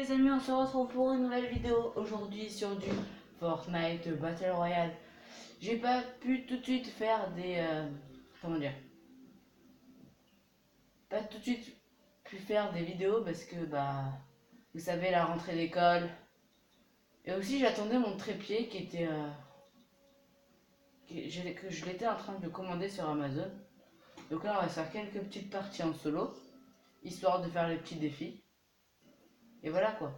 les amis, on se retrouve pour une nouvelle vidéo aujourd'hui sur du Fortnite Battle Royale. J'ai pas pu tout de suite faire des... comment dire, pas tout de suite pu faire des vidéos parce que bah vous savez la rentrée d'école. Et aussi j'attendais mon trépied qui était... que je l'étais en train de commander sur Amazon. Donc là on va faire quelques petites parties en solo, histoire de faire les petits défis. Et voilà quoi.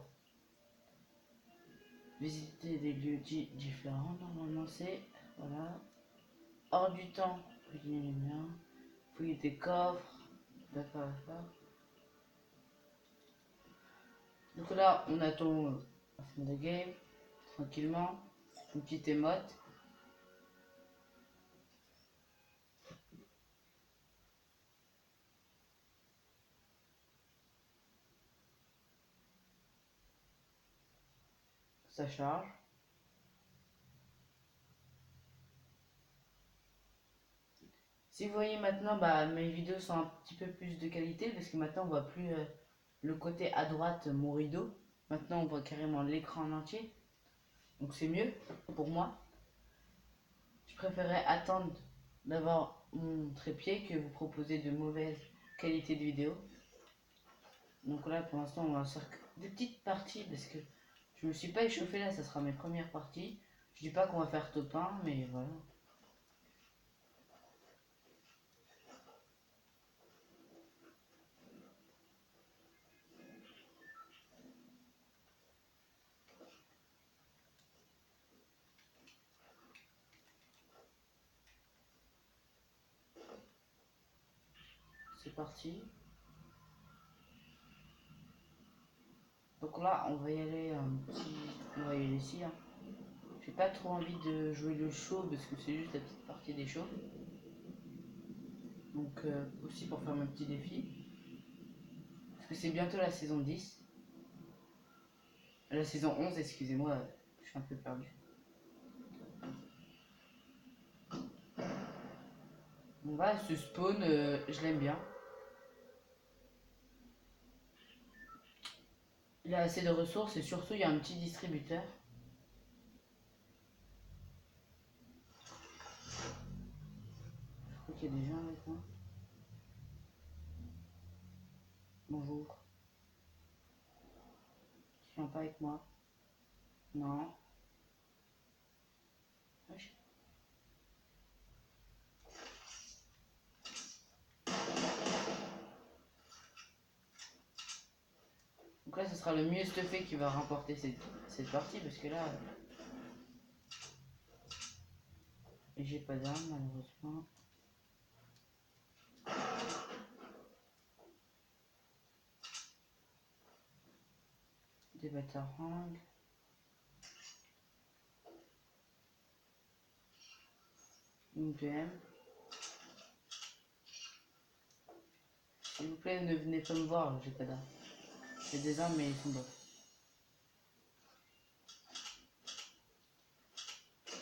Visiter des lieux différents, normalement c'est... Voilà. Hors du temps, fouiller les biens, fouiller des coffres, d'accord, d'accord. Donc là, on attend la fin de game, tranquillement, une petite émote. Ça charge. Si vous voyez maintenant, bah, mes vidéos sont un petit peu plus de qualité parce que maintenant on voit plus le côté à droite, mon rideau. Maintenant on voit carrément l'écran en entier. Donc c'est mieux pour moi. Je préférais attendre d'avoir mon trépied que vous proposer de mauvaises qualités de vidéo. Donc là pour l'instant on va faire des petites parties parce que je me suis pas échauffé là, ça sera mes premières parties. Je dis pas qu'on va faire top 1 mais voilà. C'est parti. Donc là on va y aller on va y aller ici. Hein. J'ai pas trop envie de jouer le show parce que c'est juste la petite partie des shows. Donc aussi pour faire mon petit défi. Parce que c'est bientôt la saison 10. La saison 11, excusez-moi, je suis un peu perdu. On va ce spawn, je l'aime bien. Il a assez de ressources et surtout il y a un petit distributeur. Je crois qu'il y a des gens avec moi. Bonjour. Tu viens pas avec moi? Non. Wesh. Donc là ce sera le mieux stuffé qui va remporter cette partie parce que là... j'ai pas d'armes malheureusement. Des batarangs. Une PM. S'il vous plaît, ne venez pas me voir, j'ai pas d'armes. J'ai des armes, mais ils sont bof.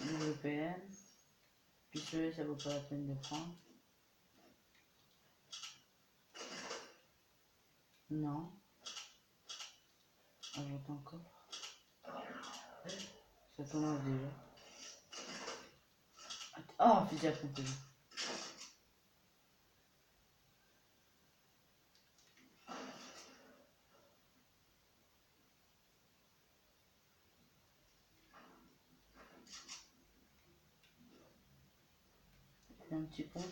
Nouveau PM. Pistolet, ça vaut pas la peine de prendre. Non. Ah, j'entends encore. Ça commence déjà. Oh, fusil à pompe. Un petit pompe.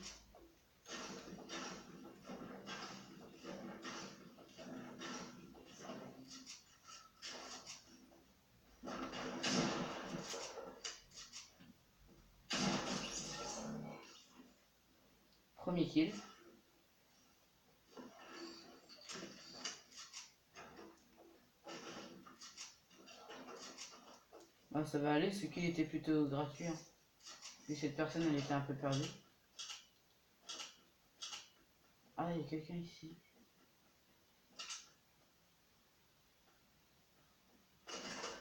Premier kill. Ah, ça va aller, ce kill était plutôt gratuit. Hein. Et cette personne, elle était un peu perdue. Ah, il y a quelqu'un ici.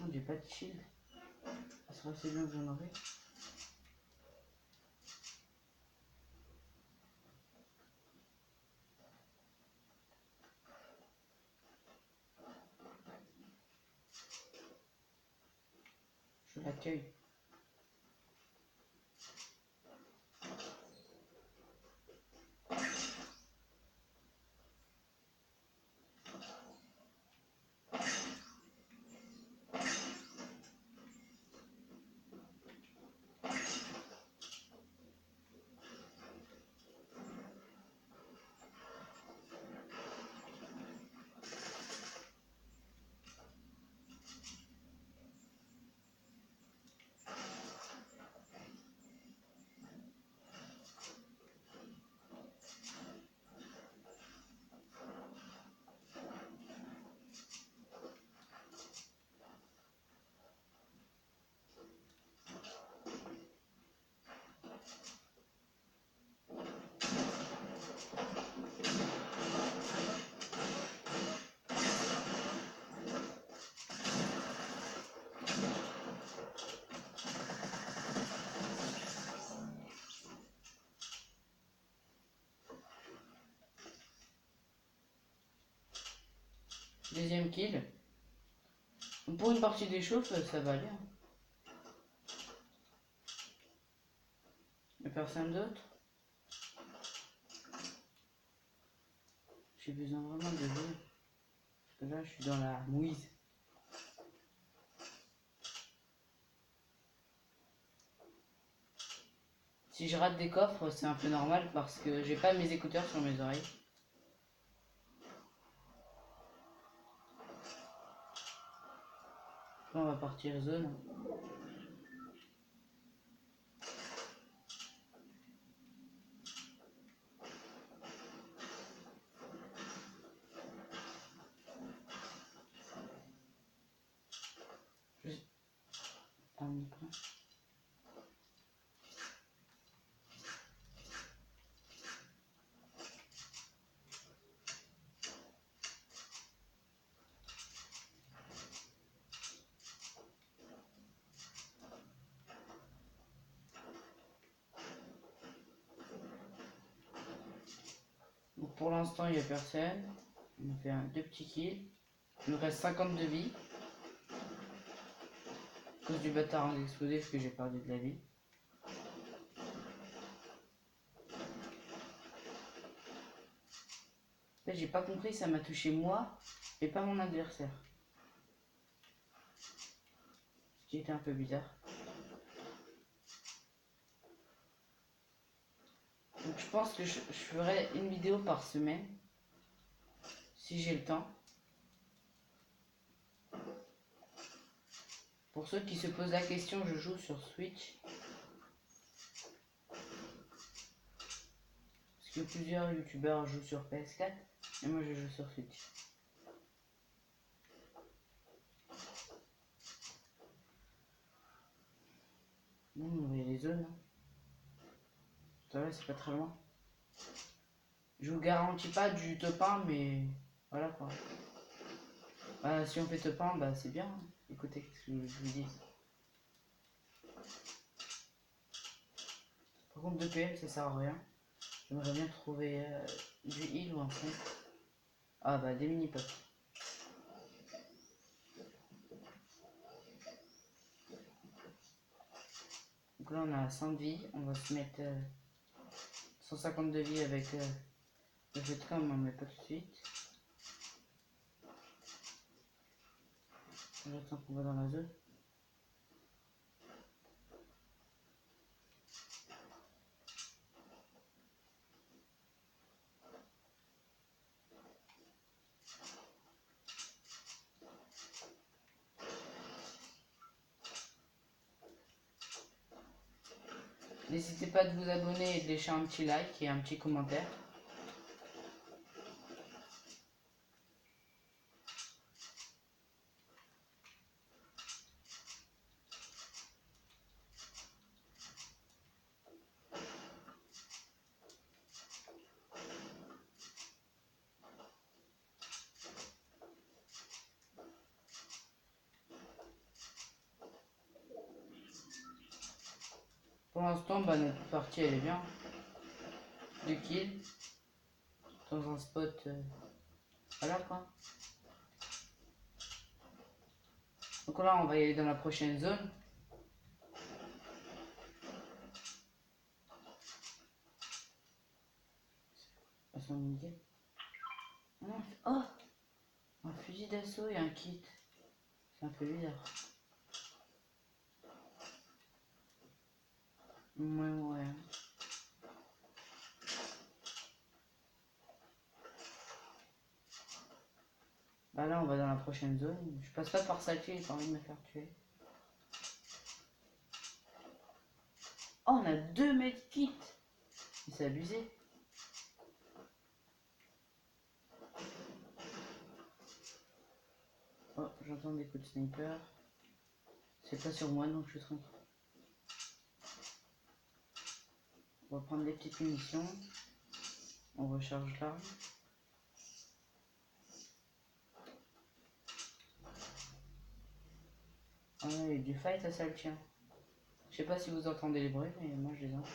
Oh, j'ai pas de shield. Ça sera assez bien que j'en aurai. Je l'accueille. Deuxième kill. Pour une partie d'échauffe, ça va aller. Y'a personne d'autre. J'ai besoin vraiment de l'eau. Parce que là, je suis dans la mouise. Si je rate des coffres, c'est un peu normal parce que j'ai pas mes écouteurs sur mes oreilles. Là, on va partir zone. Donc pour l'instant, il n'y a personne. On a fait deux petits kills. Il nous reste 50 de vie. À cause du bâtard explosif que j'ai perdu de la vie. Là, j'ai pas compris, ça m'a touché moi et pas mon adversaire. Ce qui était un peu bizarre. Donc je pense que je ferai une vidéo par semaine. Si j'ai le temps. Pour ceux qui se posent la question, je joue sur Switch. Parce que plusieurs youtubeurs jouent sur PS4. Et moi je joue sur Switch. Bon, il y a les zones. Ça va, c'est pas très loin. Je vous garantis pas du top 1, mais voilà quoi. Bah, si on fait top 1, bah c'est bien. Écoutez ce que je vous dis. Par contre, 2 PM, ça sert à rien. J'aimerais bien trouver du heal ou un fond. Ah bah, des mini-pots. Donc là, on a 100 de vie. On va se mettre 150 de vie avec le jet de com, on met pas tout de suite. J'attends qu'on va dans la zone. N'hésitez pas de vous abonner et de laisser un petit like et un petit commentaire. Pour l'instant, bah, notre partie elle est bien. 2 kills. Dans un spot. Voilà quoi. Donc là, on va y aller dans la prochaine zone. perso et un kit. C'est un peu bizarre. Ouais. Bah là, on va dans la prochaine zone. Je passe pas par Salty, j'ai pas envie de me faire tuer. Oh, on a 2 medkits. C'est abusé. Oh, j'entends des coups de sniper. C'est pas sur moi, donc je suis tranquille. On va prendre des petites munitions. On recharge l'arme. Ah ouais, il y a du fight à ça le tien. Je sais pas si vous entendez les bruits, mais moi je les entends.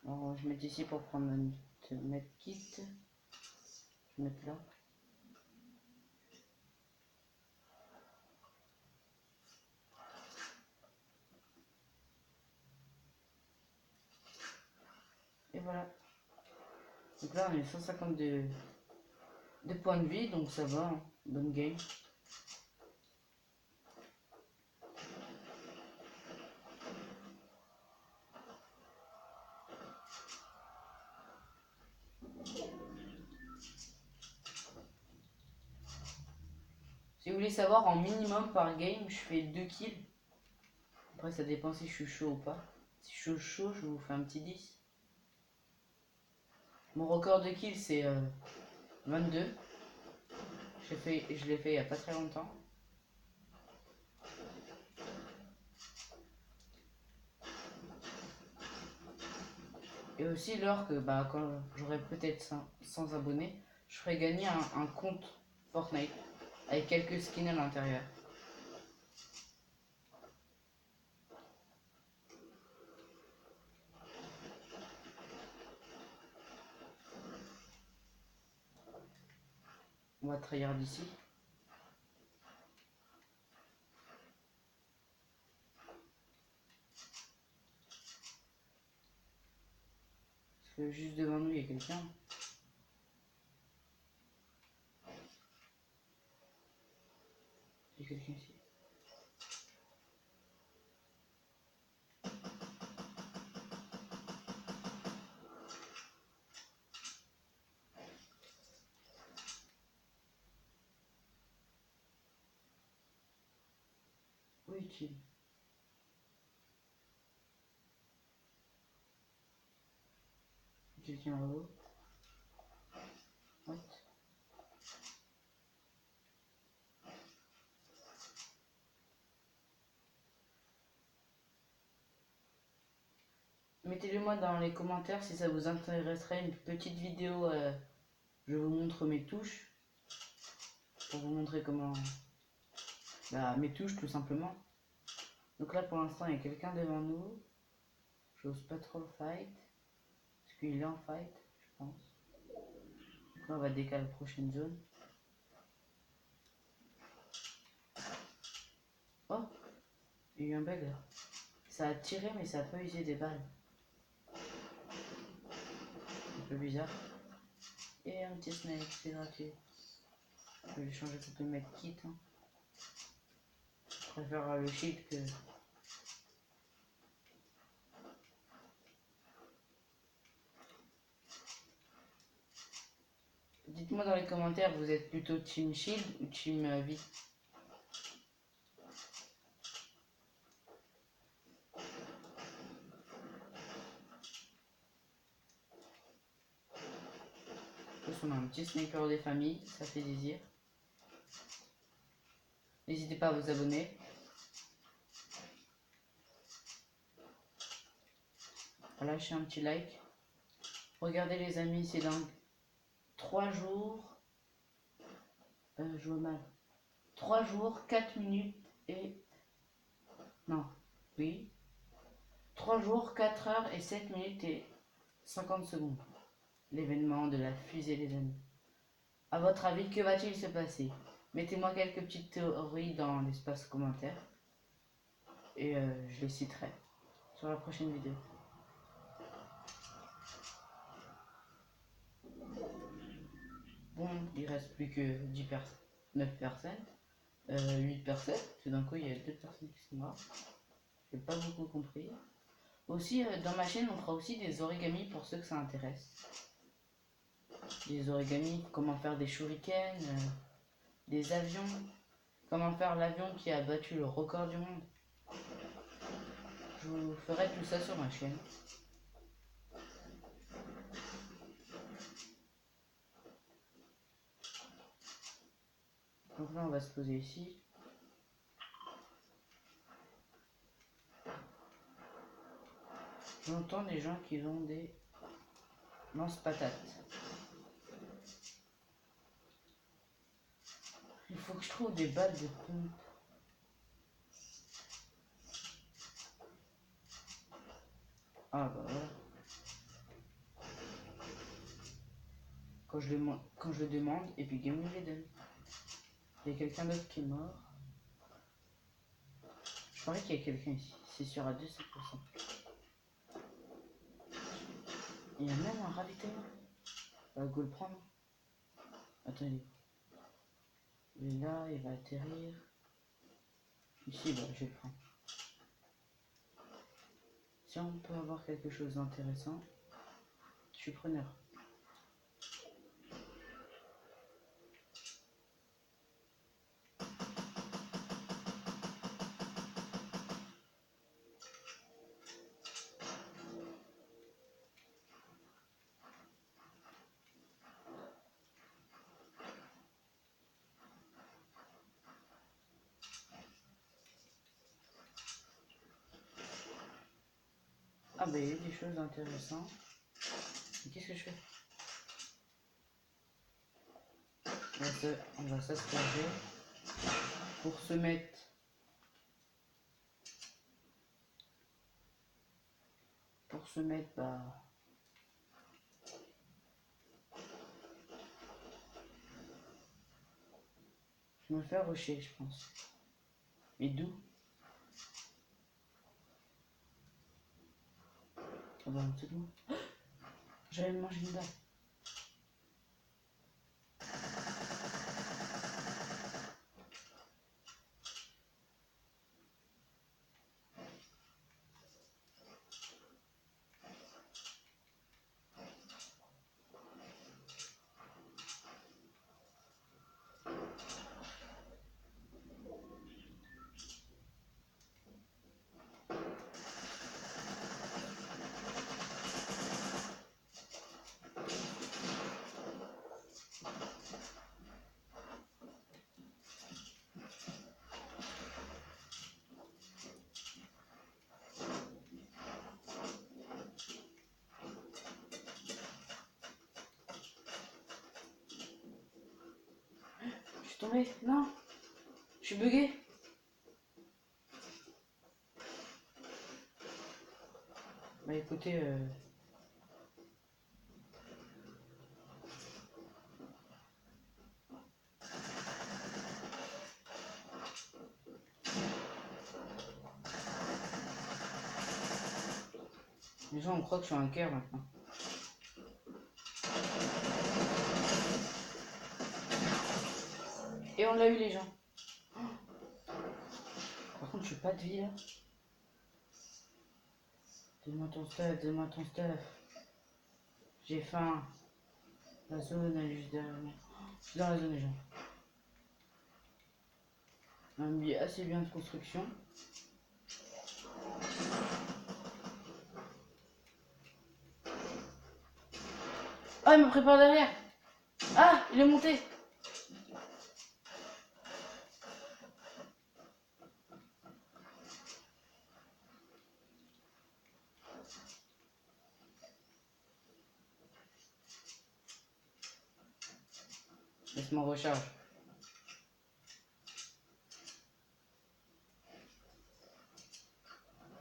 Alors, je vais mettre ici pour prendre notre medkit. Je vais mettre là. Et voilà. Donc là, on est 152 de points de vie, donc ça va. Hein. Bonne game. Si vous voulez savoir, en minimum par game, je fais 2 kills. Après, ça dépend si je suis chaud ou pas. Si je suis chaud, je vous fais un petit 10. Mon record de kills, c'est 22. Je l'ai fait il n'y a pas très longtemps. Et aussi, lors que bah, quand j'aurai peut-être 100 abonnés, je ferai gagner un compte Fortnite avec quelques skins à l'intérieur. On va tryhard d'ici. Parce que juste devant nous, il y a quelqu'un. Il y a quelqu'un ici. Où est-il? Quelqu'un là-haut. What? Mettez-le moi dans les commentaires si ça vous intéresserait une petite vidéo. Je vous montre mes touches. Pour vous montrer comment... Bah, mes touches tout simplement. Donc là pour l'instant il y a quelqu'un devant nous. J'ose pas trop le fight. Parce qu'il est en fight, je pense. Donc là on va décaler la prochaine zone. Oh, il y a eu un bug là. Ça a tiré mais ça a pas usé des balles. Un peu bizarre. Et un petit snake, c'est gratuit. Je vais lui changer pour le mettre kit. Hein. Je préfère le shield que... Dites-moi dans les commentaires, vous êtes plutôt team shield ou team vie? On a un petit sniper des familles, ça fait plaisir. N'hésitez pas à vous abonner. À lâcher un petit like. Regardez les amis, c'est dans 3 jours. Je vois mal. 3 jours, 4 minutes et... Non, oui. 3 jours, 4 heures et 7 minutes et 50 secondes. L'événement de la fusée les amis. A votre avis, que va-t-il se passer? Mettez-moi quelques petites théories dans l'espace commentaire. Et je les citerai sur la prochaine vidéo. il reste plus que 9 personnes, 8 personnes, tout d'un coup il y a 2 personnes qui sont mortes. J'ai pas beaucoup compris. Aussi, dans ma chaîne, on fera aussi des origamis pour ceux que ça intéresse. Des origamis, comment faire des shurikens, des avions, comment faire l'avion qui a battu le record du monde. Je vous ferai tout ça sur ma chaîne. Donc là, on va se poser ici. J'entends des gens qui ont des lance-patates. Il faut que je trouve des balles de pompe. Ah bah voilà. Quand je le demande, et puis Game me les donne. Il y a quelqu'un d'autre qui est mort. Je parie qu'il y a quelqu'un ici. C'est sûr à 200%. Il y a même un ravitaillement. Go le prendre. Attends, il est là, il va atterrir. Ici, bah, je vais le prendre. Si on peut avoir quelque chose d'intéressant, je suis preneur. Ah bah il y a des choses intéressantes. Mais qu'est-ce que je fais? On va s'asperger pour se mettre. Pour se mettre, bah. Je vais me faire rusher, je pense. Mais d'où? Ah bah c'est bon. J'allais me manger une balle. Je suis tombé. Non. Je suis bugué. Bah écoutez, les gens on croit que je suis un cœur maintenant. Et on l'a eu les gens. Par contre je suis pas de vie là. Donne-moi ton stuff, donne-moi ton stuff. J'ai faim. La zone elle est juste derrière moi. Je suis dans la zone les gens. Un billet assez bien de construction. Ah il me prépare derrière. Ah il est monté. Laisse-moi recharge.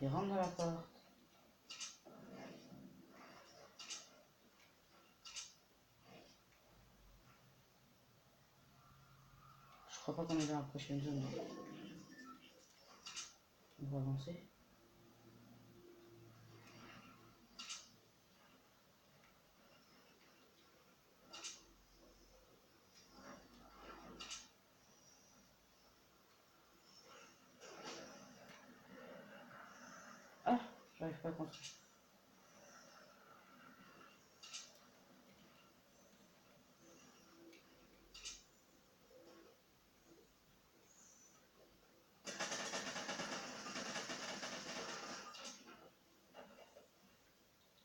Il rentre dans la porte. Je crois pas qu'on est dans la prochaine zone. On va avancer. J'arrive pas à construire.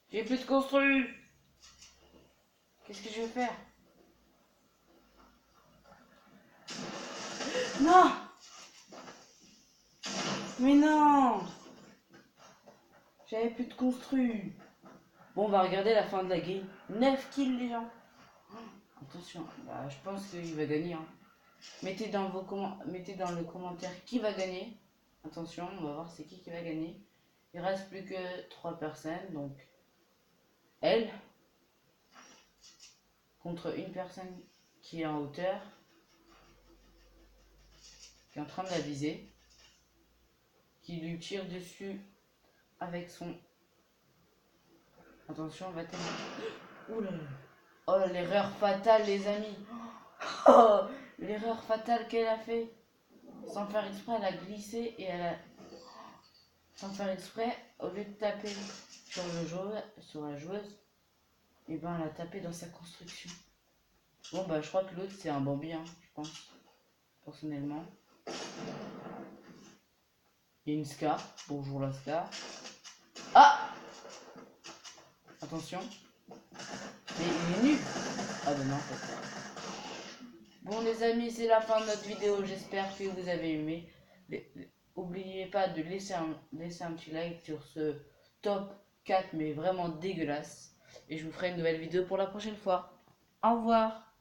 J'ai plus de construit. Qu'est-ce que je vais faire? Non! Mais non! J'avais plus de construit. Bon, on va regarder la fin de la game. 9 kills, les gens. Attention, bah, je pense qu'il va gagner. Hein. Mettez dans le commentaire qui va gagner. Attention, on va voir c'est qui va gagner. Il reste plus que 3 personnes, donc elle contre une personne qui est en hauteur, qui est en train de la viser, qui lui tire dessus avec son... Attention, va tellement... Ouh là là. Oh, l'erreur fatale, les amis. Oh, l'erreur fatale qu'elle a fait. Sans faire exprès, elle a glissé et elle a... Sans faire exprès, au lieu de taper sur la joueuse, et ben elle a tapé dans sa construction. Bon bah je crois que l'autre c'est un Bambi, hein, je pense, personnellement. Il y a une Scar. Bonjour la Scar. Ah! Attention. Mais il est nul. Ah ben non, en fait. Bon les amis, c'est la fin de notre vidéo. J'espère que vous avez aimé. N'oubliez pas de laisser un petit like sur ce top 4 mais vraiment dégueulasse. Et je vous ferai une nouvelle vidéo pour la prochaine fois. Au revoir.